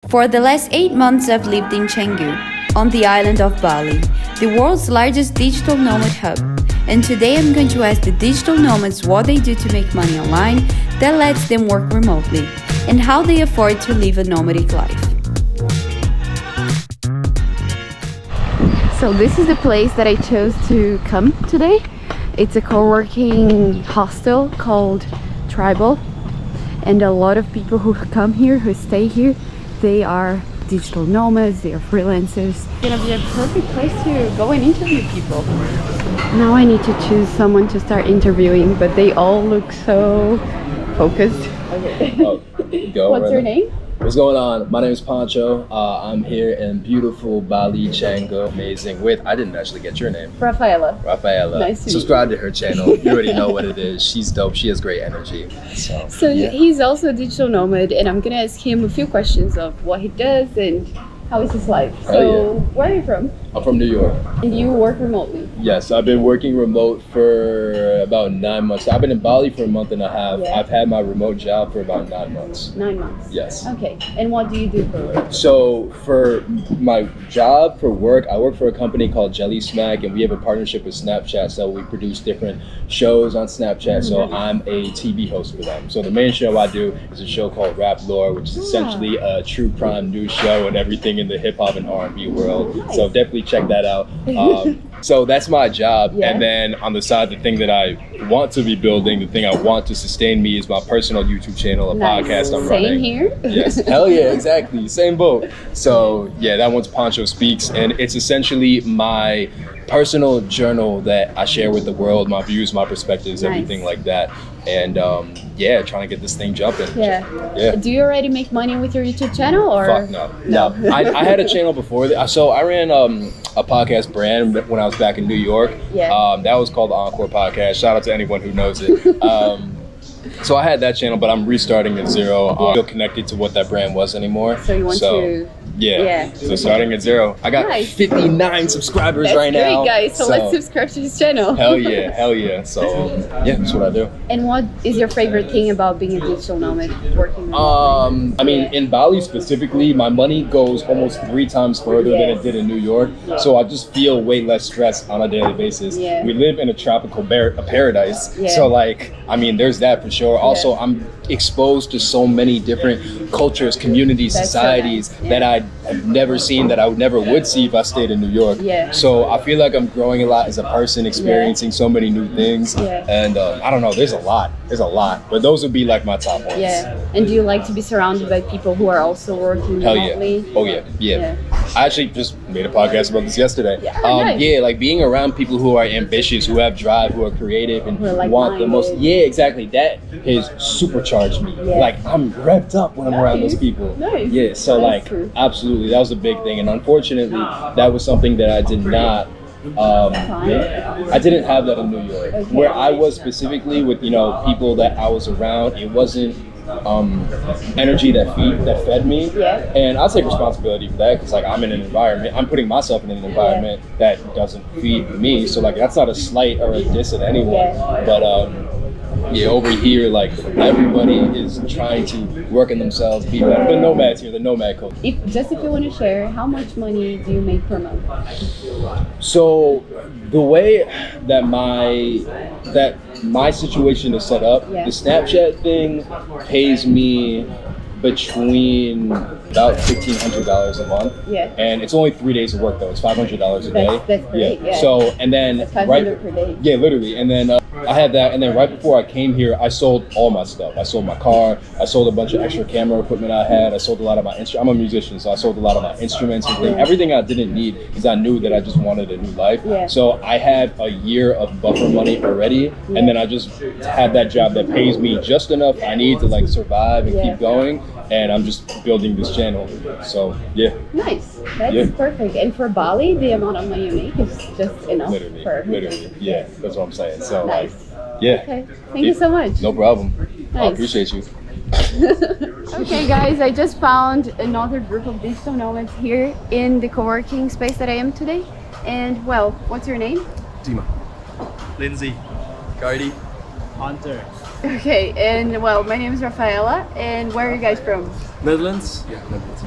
For the last 8 months, I've lived in Canggu, on the island of Bali, the world's largest digital nomad hub. And today I'm going to ask the digital nomads what they do to make money online that lets them work remotely, and how they afford to live a nomadic life. So this is the place that I chose to come today. It's a co-working hostel called Tribal, and a lot of people who come here, who stay here, they are digital nomads, they are freelancers. It's gonna be a perfect place to go and interview people. Now I need to choose someone to start interviewing, but they all look so focused. Okay. What's your name? What's going on? My name is Poncho. I'm here in beautiful Bali, Canggu. Amazing. I didn't actually get your name. Rafaela. Nice to subscribe to her channel. You already know what it is. She's dope. She has great energy. So yeah. He's also a digital nomad, and I'm gonna ask him a few questions of what he does and how is his life. So where are you from? I'm from New York. And you work remotely? Yes, I've been working remote for about 9 months. I've been in Bali for a month and a half. Yeah. I've had my remote job for about 9 months. 9 months? Yes. Okay, and what do you do for work? So for my job for work, I work for a company called Jelly Smack, and we have a partnership with Snapchat, so we produce different shows on Snapchat. So I'm a TV host for them. So the main show I do is a show called Rap Lore, which is essentially a true crime news show and everything in the hip hop and R&B world. Nice. So definitely check that out. So that's my job. Yeah. And then on the side, the thing that I want to be building, the thing I want to sustain me is my personal YouTube channel, a podcast I'm running. Same here. Yes, hell yeah, exactly. Same boat. So yeah, that one's Poncho Speaks, and it's essentially my personal journal that I share with the world, my views, my perspectives, everything like that. And yeah, trying to get this thing jumping. Yeah. Do you already make money with your YouTube channel, or? Fuck no. I had a channel before that. So I ran a podcast brand when I was back in New York. Yeah. That was called the Encore Podcast. Shout out to anyone who knows it. So I had that channel, but I'm restarting at zero. I don't feel connected to what that brand was anymore. So you want to? Yeah. So starting at zero. I got 59 subscribers right now. That's great, guys. So let's subscribe to his channel. Hell yeah. So yeah, that's what I do. And what is your favorite thing about being a digital nomad, working remotely? I mean, in Bali specifically, my money goes almost 3 times further than it did in New York. So I just feel way less stress on a daily basis. We live in a tropical paradise. So like, I mean, there's that for sure. Also, I'm exposed to so many different cultures, communities, societies that I have never seen, that I never would see if I stayed in New York. So I feel like I'm growing a lot as a person, experiencing so many new things. And I don't know, there's a lot, but those would be like my top ones. And do you like to be surrounded by people who are also working remotely? Oh yeah. I actually just made a podcast about this yesterday. Like being around people who are ambitious, who have drive, who are creative, and want the most. Yeah, exactly. That has supercharged me. Like I'm revved up when I'm around those people. Yeah, so like absolutely, that was a big thing, and unfortunately, that was something that I did not. I didn't have that in New York. Where I was specifically with people that I was around, it wasn't energy that fed me, and I'll take responsibility for that, because like I'm in an environment, I'm putting myself in an environment that doesn't feed me, so like that's not a slight or a diss at anyone, but over here, like everybody is trying to work on themselves, be better. The nomads here, the nomad culture. If you want to share, how much money do you make per month? So the way that my situation is set up, the Snapchat thing pays me between about $1,500 a month. And it's only 3 days of work though. It's $500 a day. That's great. So and then that's $500 per day. Yeah, literally. And then I had that, and then right before I came here, I sold all my stuff. I sold my car. I sold a bunch of extra camera equipment I had. I sold a lot of my I'm a musician, so I sold a lot of my instruments and things. Everything I didn't need, because I knew that I just wanted a new life. So I had a year of buffer money already, and then I just had that job that pays me just enough I need to like survive and keep going. And I'm just building this channel. So yeah. Nice. That's perfect. And for Bali, the amount of money you make is just enough. Literally. Yeah, that's what I'm saying. So like, Okay. Thank you so much. No problem. I appreciate you. Okay guys, I just found another group of digital nomads here in the co-working space that I am today. And well, what's your name? Dima. Lindsay. Cody. Hunter. Okay, and well, my name is Rafaela, and where are you guys from? Netherlands? Yeah, Netherlands.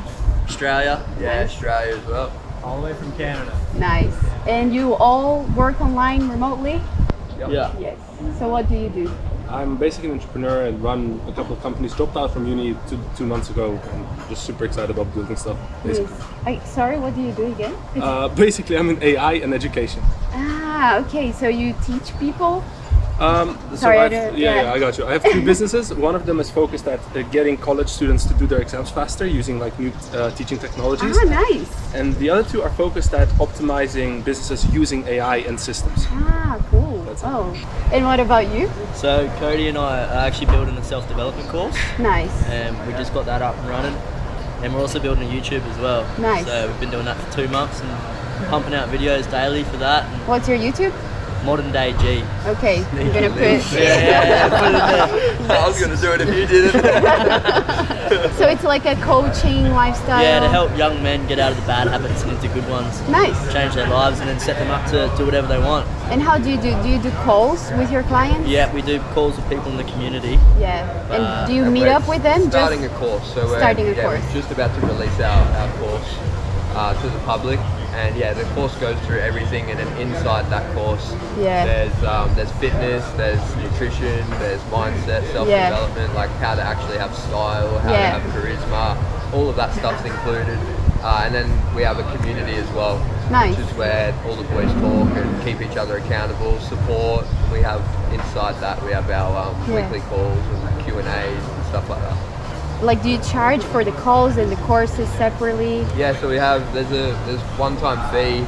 Australia. Yeah, Australia as well. All the way from Canada. Nice. And you all work online remotely? Yeah. Yes. So what do you do? I'm basically an entrepreneur and run a couple of companies. Dropped out from uni two months ago and just super excited about building stuff. Basically, Sorry, what do you do again? basically I'm in AI and education. Ah, okay. So you teach people? So I got you. I have two businesses. One of them is focused at getting college students to do their exams faster using like new teaching technologies. Ah, nice. And the other two are focused at optimizing businesses using AI and systems. Ah, cool. That's it. Oh, and what about you? So Cody and I are actually building a self-development course, Nice. and we just got that up and running. And we're also building a YouTube as well. Nice. So we've been doing that for 2 months and pumping out videos daily for that. And What's your YouTube? Modern Day G. Okay, I'm gonna put. Put it there. I was gonna do it if you did it. So it's like a coaching lifestyle. Yeah, to help young men get out of the bad habits and into good ones. Nice. Change their lives and then set them up to do whatever they want. And how do you do? Do you do calls with your clients? Yeah, we do calls with people in the community. Yeah. And do you meet up with them? Starting a course. So we're just about to release our course to the public. And yeah, the course goes through everything, and then inside that course, there's fitness, there's nutrition, there's mindset, self-development, like how to actually have style, how to have charisma, all of that stuff's included. And then we have a community as well, Nice. which is where all the boys talk and keep each other accountable, support. We have inside that we have our weekly calls and Q&As and stuff like that. Like, do you charge for the calls and the courses separately? Yeah, so we have there's one-time fee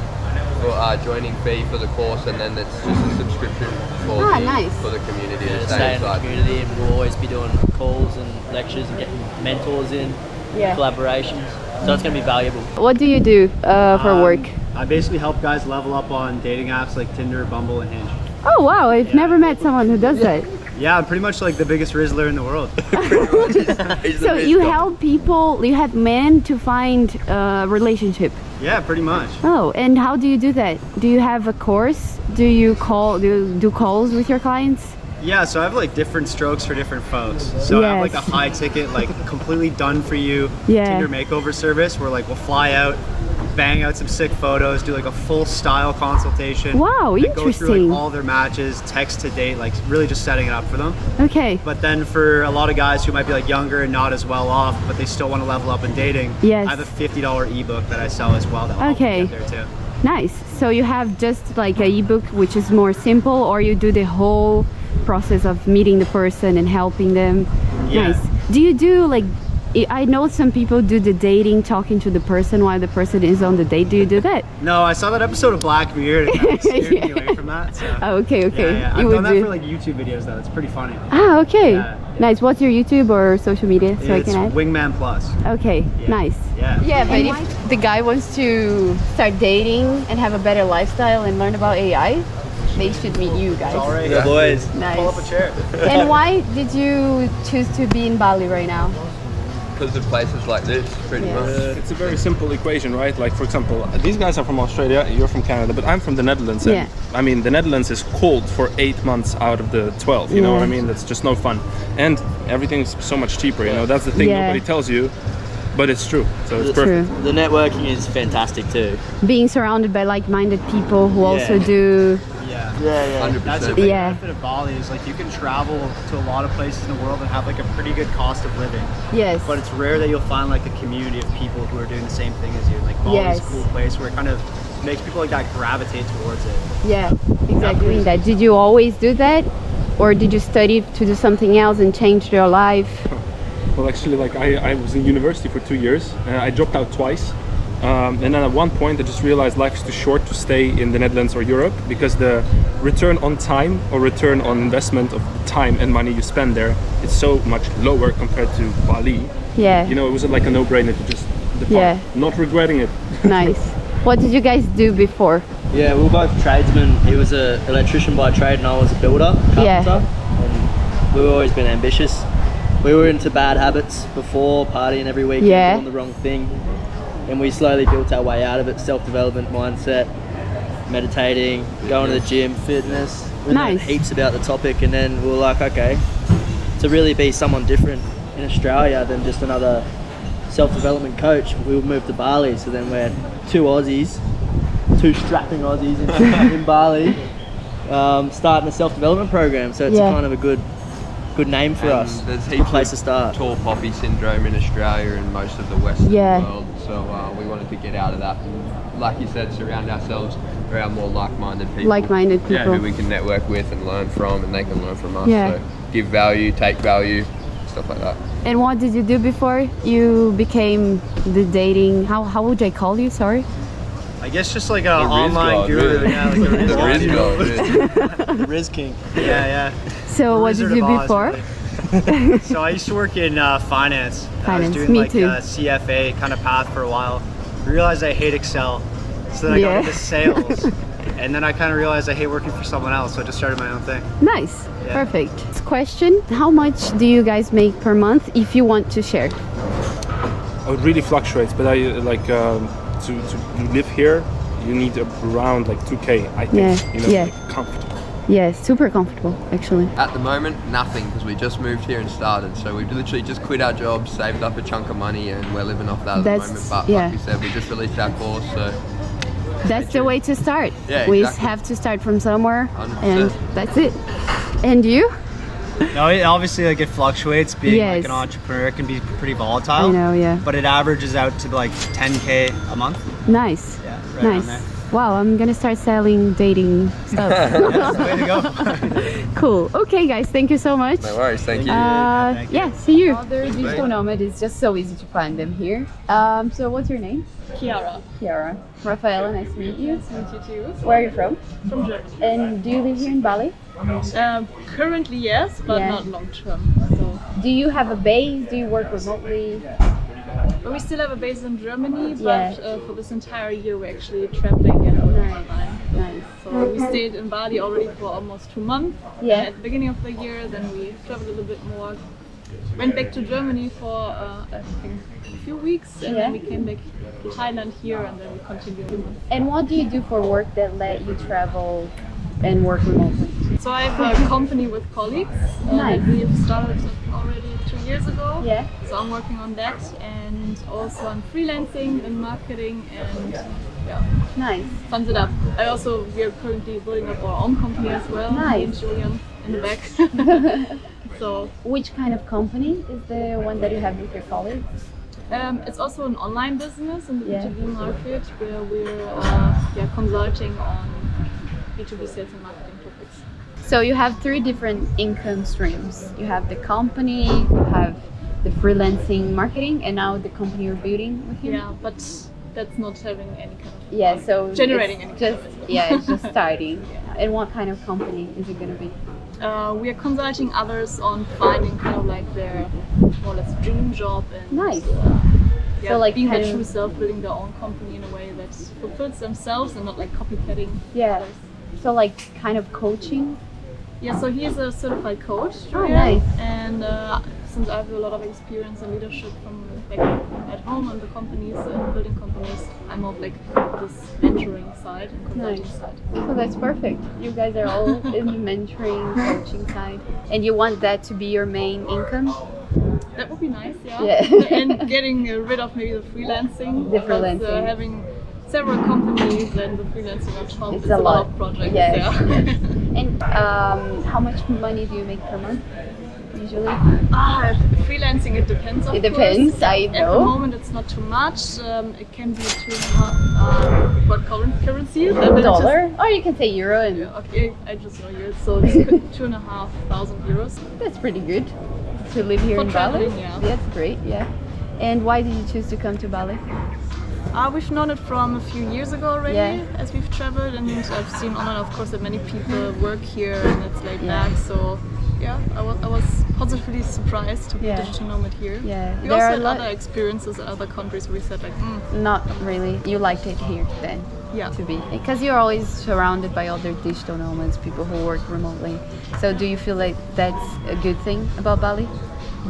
for joining fee for the course, and then it's just a subscription for the community to Stay in the inside. community, and we'll always be doing calls and lectures and getting mentors in, collaborations. So it's going to be valuable. What do you do for work? I basically help guys level up on dating apps like Tinder, Bumble, and Hinge. Oh wow, I've never met someone who does that. Yeah, I'm pretty much like the biggest Rizzler in the world. So you help people, you help men to find a relationship. Yeah, pretty much. Oh, and how do you do that? Do you have a course? Do you do calls with your clients? Yeah, so I have like different strokes for different folks. So I have like a high ticket, like completely done for you Tinder makeover service where like we'll fly out, bang out some sick photos, do like a full style consultation. Wow, interesting. Go through like all their matches, text to date, like really just setting it up for them. Okay. But then for a lot of guys who might be like younger and not as well off, but they still want to level up in dating, I have a $50 ebook that I sell as well that will help you get there too. Nice. So you have just like an ebook which is more simple, or you do the whole process of meeting the person and helping them. Nice. Do you do like, I know some people do the dating, talking to the person while the person is on the date. Do you do that? No, I saw that episode of Black Mirror and it kind of scared me away from that. So. Oh, okay. Yeah. I've done that for like YouTube videos though. It's pretty funny. Ah, okay. Nice. What's your YouTube or social media so I can add? Wingman Plus. Okay, nice. Yeah, but if the guy wants to start dating and have a better lifestyle and learn about AI, they should meet you guys. All right, yeah, boys. Nice. Pull up a chair. And why did you choose to be in Bali right now? Because of places like this, pretty much. It's a very simple equation, right? Like, for example, these guys are from Australia, you're from Canada, but I'm from the Netherlands. And, I mean, the Netherlands is cold for 8 months out of the 12, you know what I mean? That's just no fun. And everything's so much cheaper, you know? That's the thing nobody tells you, but it's true. So it's perfect. The networking is fantastic too. Being surrounded by like-minded people who also do... Yeah. 100%. That's a big benefit of Bali is like you can travel to a lot of places in the world and have like a pretty good cost of living. Yes. But it's rare that you'll find like a community of people who are doing the same thing as you. Like Bali's a cool place where it kind of makes people like that gravitate towards it. Yeah, exactly. That. Did you always do that? Or did you study to do something else and change your life? Well, actually, like I was in university for 2 years. I dropped out twice. And then at one point I just realized life is too short to stay in the Netherlands or Europe, because the return on time or return on investment of time and money you spend there is so much lower compared to Bali. Yeah. You know, it was like a no-brainer to just depart. Not regretting it. Nice. What did you guys do before? Yeah, we were both tradesmen. He was an electrician by trade and I was a builder, carpenter. And we've always been ambitious. We were into bad habits before, partying every weekend, doing the wrong thing. And we slowly built our way out of it. Self-development mindset, meditating, going to the gym, fitness. We learned heaps about the topic, and then we were like, okay, to really be someone different in Australia than just another self-development coach, we would move to Bali. So then we're two strapping Aussies in Bali, starting a self-development program. So it's a kind of a good name for us. There's a good place to start. Tall poppy syndrome in Australia and most of the Western world. So we wanted to get out of that. And like you said, surround ourselves around more like-minded people. Who we can network with and learn from, and they can learn from us. So give value, take value, stuff like that. And what did you do before you became the dating? How would I call you? Sorry. I guess just like an online guru. Really. Yeah, like The Riz King. Yeah. So what did you do before? So I used to work in finance. I was doing me too. CFA kind of path for a while. Realized I hate Excel. So then I got into sales. And then I kind of realized I hate working for someone else, so I just started my own thing. Nice. Perfect. Question, how much do you guys make per month if you want to share? Oh, it really fluctuates, but I like to live here, you need around like 2K, I think, like comfortable. Yeah, super comfortable, actually. At the moment, nothing, because we just moved here and started. So we've literally just quit our jobs, saved up a chunk of money, and we're living off that at the moment. But like you said, we just released our course, so... That's the way to start. Yeah, we exactly. have to start from somewhere, 100%. and that's it. And you? No, it obviously like it fluctuates. Being like an entrepreneur, it can be pretty volatile. I know, But it averages out to like 10K a month. Nice. Yeah, right around there. Wow, I'm gonna start selling dating stuff. That's the way to go. Cool. Okay, guys, thank you so much. No worries, thank you. Thank you. See you. Other digital nomad is just so easy to find them here. So what's your name? Chiara. Rafaela, nice to meet you. Nice to meet you too. Where are you from? From Germany. And do you live here in Bali? Currently yes, but not long term. So. Do you have a base? Do you work remotely? We still have a base in Germany, but for this entire year we're actually traveling and working online. Nice. So we stayed in Bali already for almost 2 months. At the beginning of the year, then we traveled a little bit more. Went back to Germany for I think a few weeks, and then we came back to Thailand here, and then we continued. And what do you do for work that let you travel and work remotely? So I have a company with colleagues that we have started already 2 years ago. So I'm working on that, and also I'm freelancing in marketing, and sums it up. We are currently building up our own company as well. Me and Julian in the back. So, which kind of company is the one that you have with your colleagues? It's also an online business in the B2B market, where we're consulting on B2B sales and marketing topics. So you have 3 different income streams. You have the company, you have the freelancing marketing, and now the company you're building with him. Yeah, but that's not having any kind of so generating any just it's just starting. And what kind of company is it going to be? We are consulting others on finding kind of like their more or less dream job, and so like being their true self, building their own company in a way that fulfills themselves and not like copycatting others. So like kind of coaching. So he is a certified coach. And since I have a lot of experience in leadership from like at home and the companies and building companies, I'm more of like this mentoring side and consulting side. So that's perfect. You guys are all in the mentoring, coaching side, and you want that to be your main income? That would be nice, and getting rid of maybe the freelancing. Having several companies and the freelancing on top, it's a lot of projects. And how much money do you make per month usually? Freelancing, it depends. It depends, I know. At the moment it's not too much. It can be 2.5 what currency? Dollar? Or you can say euro. And okay, I just know euros. So it's 2,500 euros. That's pretty good to live here in Bali. That's great, And why did you choose to come to Bali? We've known it from a few years ago already, as we've traveled, and I've seen online, of course, that many people work here and it's laid back. So I was positively surprised to be a digital nomad here. We also had other experiences in other countries where we said like, not really. You liked it here then? To be, because you're always surrounded by other digital nomads, people who work remotely. So do you feel like that's a good thing about Bali,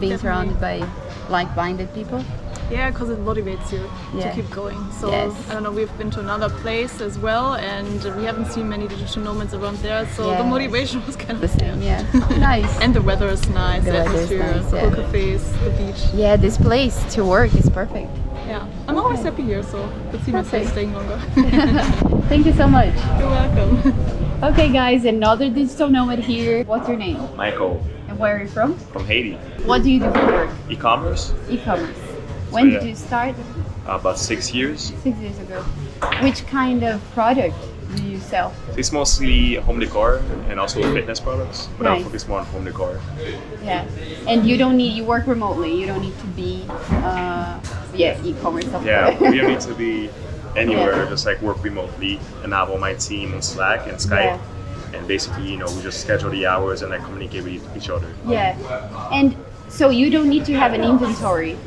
being surrounded by like-minded people? Yeah, because it motivates you to keep going. So I don't know, we've been to another place as well, and we haven't seen many digital nomads around there, so the motivation was kind of the same. Nice. And the weather is nice, the atmosphere, nice, cool cafes, the beach. Yeah, this place to work is perfect. Yeah, I'm always happy here, so I could see myself staying longer. Thank you so much. You're welcome. Okay guys, another digital nomad here. What's your name? Michael. And where are you from? From Haiti. What do you do for work? E-commerce. E-commerce. When did you start? About 6 years. 6 years ago. Which kind of product do you sell? It's mostly home decor and also fitness products, but I focus more on home decor. Yeah, and you work remotely. You don't need to be, e-commerce. Yeah, we don't need to be anywhere. Just like work remotely, and I have all my team on Slack and Skype. And basically, we just schedule the hours and communicate with each other. Yeah, and so you don't need to have an inventory.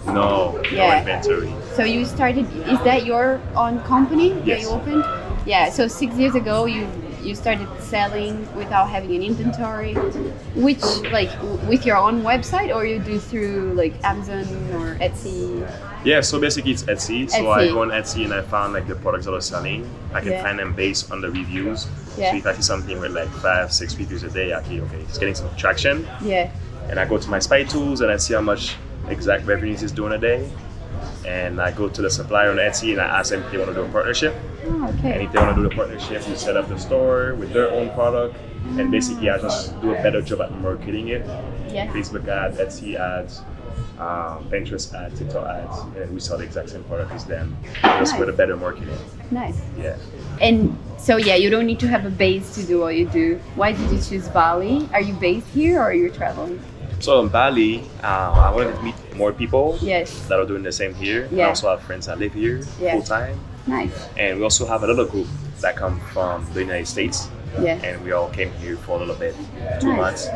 No inventory. So you started, is that your own company that you opened? Yeah, so 6 years ago you started selling without having an inventory, which with your own website, or you do through Amazon or Etsy? Yeah, so basically it's Etsy. So I go on Etsy and I found the products that are selling. I can find them based on the reviews. Yeah. So if I see something with 5-6 reviews a day, okay, it's getting some traction. Yeah. And I go to my spy tools and I see how much exact revenues is doing a day. And I go to the supplier on Etsy and I ask them if they want to do a partnership. Oh, okay. And if they want to do the partnership, we set up the store with their own product. And basically I just do a better job at marketing it. Yeah. Facebook ads, Etsy ads, Pinterest ads, TikTok ads, and we sell the exact same product as them, just with a better marketing. Nice. Yeah. And so you don't need to have a base to do what you do. Why did you choose Bali? Are you based here or are you traveling? So in Bali, I wanted to meet more people that are doing the same here. Yeah. I also have friends that live here full time. Nice. And we also have another group that come from the United States. Yeah. And we all came here for a little bit, 2 months,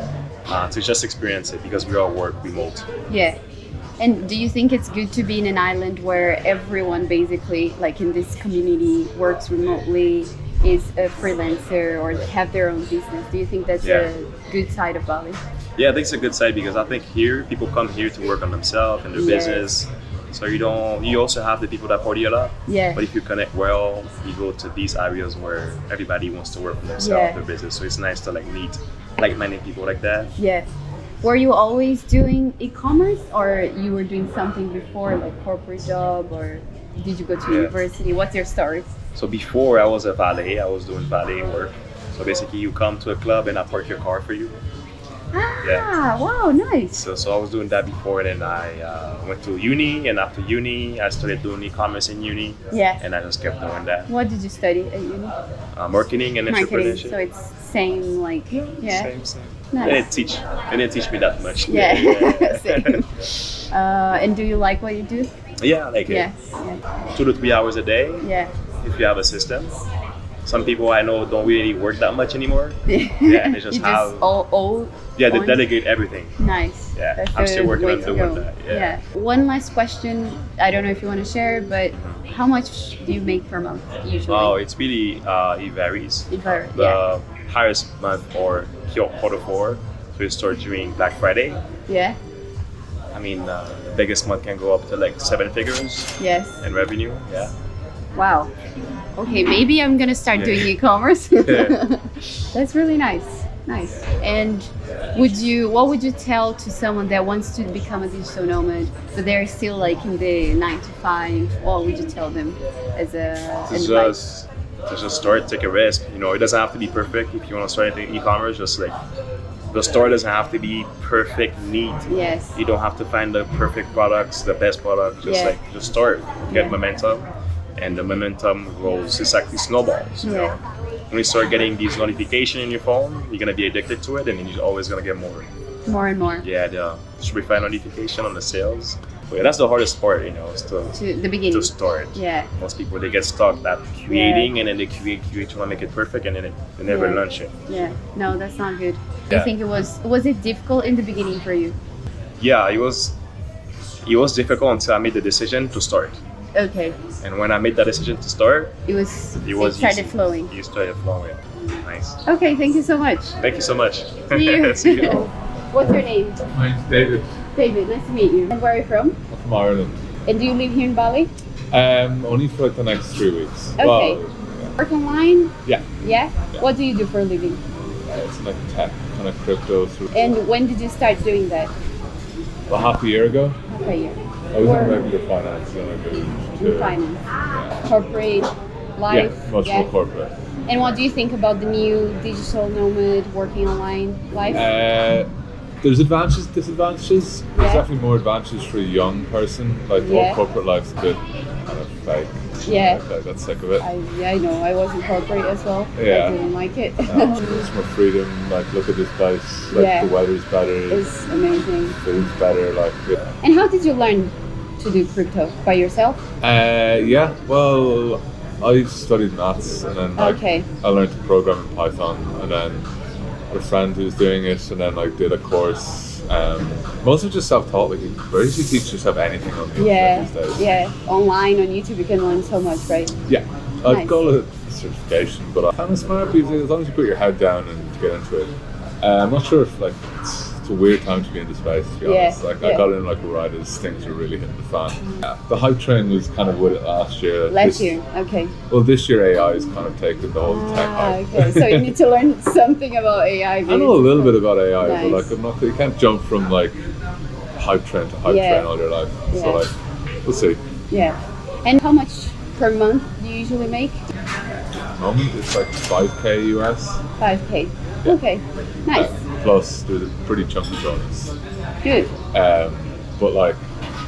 to just experience it because we all work remote. Yeah. And do you think it's good to be in an island where everyone basically, in this community, works remotely, is a freelancer, or have their own business? Do you think that's a good side of Bali? Yeah, I think it's a good side because I think here people come here to work on themselves and their business. So you also have the people that party a lot. Yeah. But if you connect well, you go to these areas where everybody wants to work on themselves, their business. So it's nice to meet like-minded people like that. Yeah. Were you always doing e-commerce, or you were doing something before, corporate job, or did you go to university? What's your story? So before I was a valet, I was doing valet work. So basically you come to a club and I park your car for you. Wow, nice. So I was doing that before, and then I went to uni, and after uni I started doing e-commerce in uni. Yeah. And I just kept doing that. What did you study at uni? Marketing and entrepreneurship. So it's same Same. Nice. They didn't teach me that much. Yeah. Same. And do you like what you do? Yeah, I like it. Yeah. 2 to 3 hours a day. Yeah. If you have a system. Some people I know don't really work that much anymore. Yeah, they just have all they delegate everything. Nice. Yeah, I'm still working on doing that. Yeah. One last question. I don't know if you want to share, but how much do you make per month usually? Oh, it's really it varies. It varies. The highest month or Q4, so it starts during Black Friday. Yeah. I mean, the biggest month can go up to 7 figures. Yes. In revenue. Yeah. Wow. Okay, maybe I'm gonna start doing e-commerce. That's really nice. Nice. And what would you tell to someone that wants to become a digital nomad, but they're still in the 9 to 5? What would you tell them as advice? Just start, take a risk. It doesn't have to be perfect. If you want to start anything e-commerce, just the store doesn't have to be perfect, neat. Yes. You don't have to find the perfect products, the best product. Just start, get momentum. And the momentum grows, it's like snowballs. You know? When you start getting these notifications in your phone, you're gonna be addicted to it, and then you're always gonna get more. More and more. Yeah, the Shopify notification on the sales. So yeah, that's the hardest part, is to the beginning. To start. Yeah. Most people, they get stuck at creating, and then they create, trying to make it perfect, and then they never launch it. Yeah. No, that's not good. Do you think was it difficult in the beginning for you? Yeah, it was difficult until I made the decision to start. Okay. And when I made that decision to start, it started flowing. It started flowing. Nice. Okay, thank you so much. Thank you so much. See you. See you. What's your name? My name's David. David, nice to meet you. And where are you from? I'm from Ireland. And do you live here in Bali? Only for like the next 3 weeks. Okay. Well, yeah. Work online? Yeah. Yeah? What do you do for a living? It's like tech, kind of crypto. And when did you start doing that? Well, half a year ago. Half a year. I was in regular finance, then I moved to finance. Corporate life. Yeah, much more corporate. And what do you think about the new digital nomad working online life? There's advantages, disadvantages. There's definitely more advantages for a young person. Like the whole corporate life's a bit kind of fake. Yeah. I got sick of it. I know. I was in corporate as well. Yeah. I didn't like it. There's more freedom. Like, look at this place. Like, the weather's better. It's amazing. Food's better. Like. Yeah. And how did you learn to do crypto by yourself? Yeah. Well, I studied maths and then I learned to program in Python, and then a friend who was doing it, and then did a course. Most of it just self-taught. Like, where did you teach yourself anything on the internet these days? Yeah, online on YouTube you can learn so much, right? Yeah, I'd call it a certification, but I'm kind of smart because as long as you put your head down and get into it. I'm not sure if it's a weird time to be into space, to be honest. I got in right as things were really hitting the fan. Yeah. The hype train was kind of with it last year. Okay. Well, this year AI has kind of taken the whole tech hype. Okay, so you need to learn something about AI. I know a little bit about AI, but you can't jump from hype train to hype train all your life. So we'll see. Yeah. And how much per month do you usually make? At the moment, it's like 5K US. 5K. Yeah. Okay. Nice. Plus, there's a pretty chunky bonus. Good. But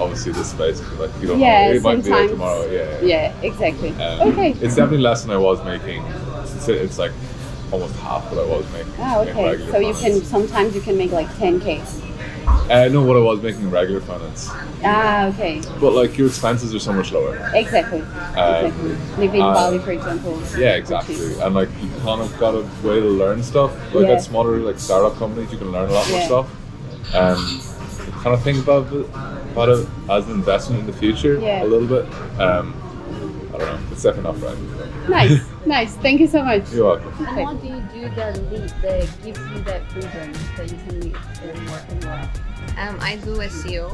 obviously this space, you don't know, it might be there tomorrow. Yeah, exactly. Okay. It's definitely less than I was making. It's like almost half what I was making. Oh, okay. So sometimes you can make like 10K. No, what I was making in regular finance. Ah, okay. But your expenses are so much lower. Exactly. Living in Bali, for example. Yeah, exactly. And you kind of got a way to learn stuff. At smaller startup companies, you can learn a lot more stuff. Kind of think about it as an investment in the future a little bit. I don't know. It's definitely not for everyone. Nice. Thank you so much. You're welcome. And what do you do that gives you that freedom that you can live and work anywhere? I do SEO.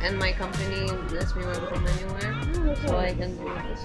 And my company lets me work from anywhere, so I can do this.